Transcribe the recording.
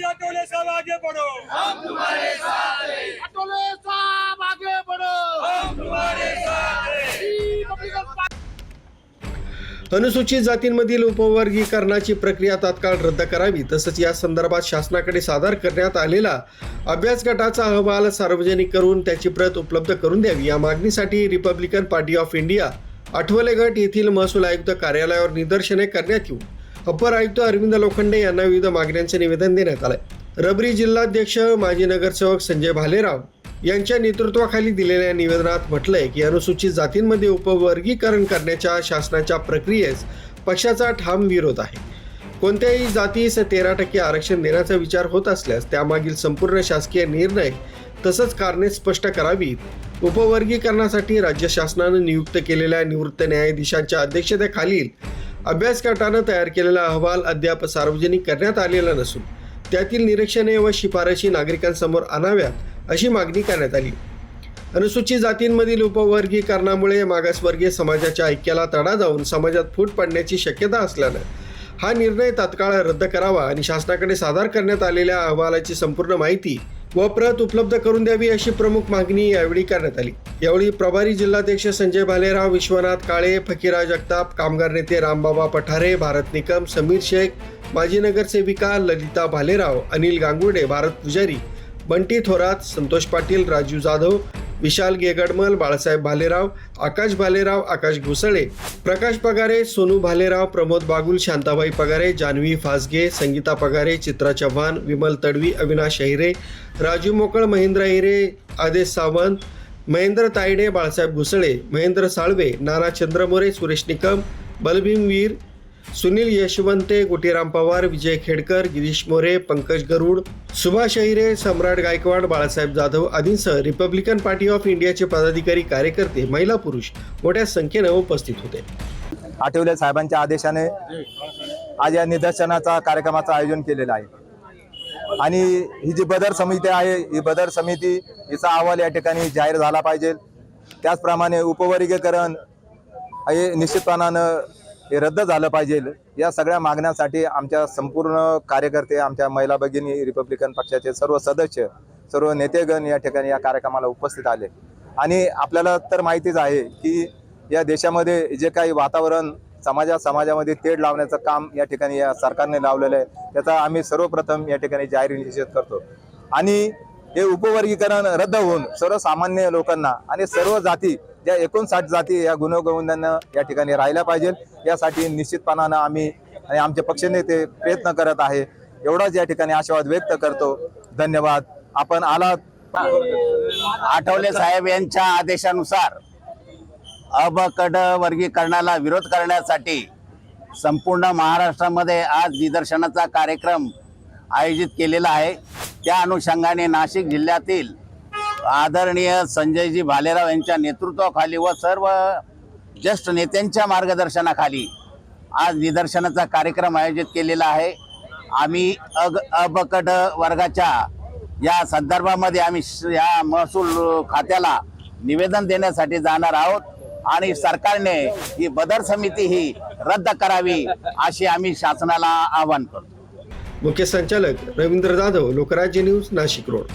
आठवले साहब आगे बढ़ो, हम तुम्हारे साथ हैं। आठवले साहब आगे बढ़ो, हम तुम्हारे साथ हैं। अनुसूचित जातींमधील उपवर्गीकरणाची प्रक्रिया तात्काळ रद्द करावी, तसंच या संदर्भात शासनाकडे सादर करण्यात आलेला अभ्यास गटाचा अहवाल सार्वजनिक करून त्याची प्रत उपलब्ध करून द्यावी, या मागणीसाठी Republican party of India Athawale गट येथील महसूल आयुक्त कार्यालयावर निदर्शने करण्यात येऊन अपर आयुक्त अरविंद लोखंडे यांना विविध मागण्यांचे निवेदन देण्यात आले। रबरी जिल्हाध्यक्ष माजी नगरसेवक संजय भालेराव यांच्या नेतृत्वाखाली दिलेल्या निवेदनात म्हटलंय की अनुसूचित जातींमध्ये उपवर्गीकरण करण्याच्या शासनाच्या प्रक्रियेस पक्षाचा ठाम विरोध आहे। कोणत्याही जातीस 13% आरक्षण देण्याचा विचार होत असल्यास त्यामागील संपूर्ण शासकीय निर्णय तसंच कारणे स्पष्ट करावीत। उपवर्गीकरणासाठी राज्य शासनाने नियुक्त केलेल्या निवृत्त न्यायाधीशांच्या अध्यक्षतेखालील अभ्यास गटानं तयार केलेला अहवाल अद्याप सार्वजनिक करण्यात आलेला नसून त्यातील निरीक्षणे व शिफारशी नागरिकांसमोर आणाव्यात अशी मागणी करण्यात आली। अनुसूचित जातींमधील उपवर्गीकरणामुळे मागासवर्गीय समाजाच्या ऐक्याला तडा जाऊन समाजात फूट पडण्याची शक्यता असल्यानं हा निर्णय तात्काळ रद्द करावा आणि शासनाकडे सादर करण्यात आलेल्या अहवालाची संपूर्ण माहिती व प्रत उपलब्ध करून द्यावी अशी प्रमुख मागणी यावेळी करण्यात आली। यावेळी प्रभारी जिल्हाध्यक्ष संजय भालेराव, विश्वनाथ काळे, फकीरा जगताप, कामगार नेते रामबाबा पठारे, भारत निकम, समीर शेख, माजी नगरसेविका ललिता भालेराव, अनिल गांगुर्डे, भारत पुजारी, बंटी थोरात, संतोष पाटील, राजू जाधव, विशाल गेगडमल, बाळासाहेब भालेराव, आकाश घुसळे, प्रकाश पगारे, सोनू भालेराव, प्रमोद बागुल, शांताबाई पगारे, जान्हवी फासगे, संगीता पगारे, चित्रा चव्हाण, विमल तडवी, अविनाश हिरे, राजू मोकळ, महेंद्र हिरे, आदेश सावंत, महेंद्र तायडे, बाळासाहेब घुसळे, महेंद्र साळवे, नाना चंद्रमोरे, सुरेश निकम, बलभीम वीर, सुनील यशवंते, गोटीराम पवार, विजय खेडकर, गिरीश मोरे, पंकज गरुड, सुभाष अहिरे, सम्राट गायकवाड, बाळासाहेब जाधव आदींसह रिपब्लिकन पार्टी ऑफ इंडियाचे पदाधिकारी, कार्यकर्ते, महिला, पुरुष मोठ्या संख्येने उपस्थित होते। आठवले साहेबांच्या आदेशाने आज या निदर्शनाचा कार्यक्रमाचं आयोजन केलेलं आहे आणि ही जी बदर समिती आहे, ही बदर समिती हिचा अहवाल या ठिकाणी जाहीर झाला पाहिजे। त्याचप्रमाणे उपवर्गीकरण हे निश्चितपणानं हे रद्द झालं पाहिजे। या सगळ्या मागण्यांसाठी आमच्या संपूर्ण कार्यकर्ते, आमच्या महिला भगिनी, रिपब्लिकन पक्षाचे सर्व सदस्य, सर्व नेतेगण या ठिकाणी या कार्यक्रमाला उपस्थित आले आणि आपल्याला तर माहितीच आहे की या देशामध्ये जे काही वातावरण समाजामध्ये तेढ लावण्याचं काम या ठिकाणी या सरकारने लावलेलं आहे, त्याचा आम्ही सर्वप्रथम या ठिकाणी जाहीर निषेध करतो आणि हे उपवर्गीकरण रद्द होऊन सर्वसामान्य लोकांना आणि सर्व जाती ज्या 59 जाती या गुणगोविंदांना या ठिकाणी राहिल्या पाहिजे, यासाठी निश्चितपणानं आम्ही आणि आमचे पक्षनेते प्रयत्न करत आहे। एवढाच या ठिकाणी आशावाद व्यक्त करतो। धन्यवाद। आपण आलात। आठवले साहेब यांच्या आदेशानुसार अबकड वर्गीकरणाला विरोध करण्यासाठी संपूर्ण महाराष्ट्रामध्ये आज निदर्शनाचा कार्यक्रम आयोजित केलेला आहे। त्या अनुषंगाने नाशिक जिल्ह्यातील आदरणीय संजयजी भालेराव यांच्या नेतृत्वाखाली व सर्व ज्येष्ठ नेत्यांच्या मार्गदर्शनाखाली आज निदर्शनाचा कार्यक्रम आयोजित केलेला आहे। आम्ही अबकड वर्गाच्या या संदर्भामध्ये आम्ही या महसूल खात्याला निवेदन देण्यासाठी जाणार आहोत आणि सरकारने ही बदर समिती ही रद्द करावी अशी आम्ही शासनाला आवाहन करतो। मुख्य संचालक रवींद्र जाधव, लोकराज्य न्यूज, नाशिक रोड।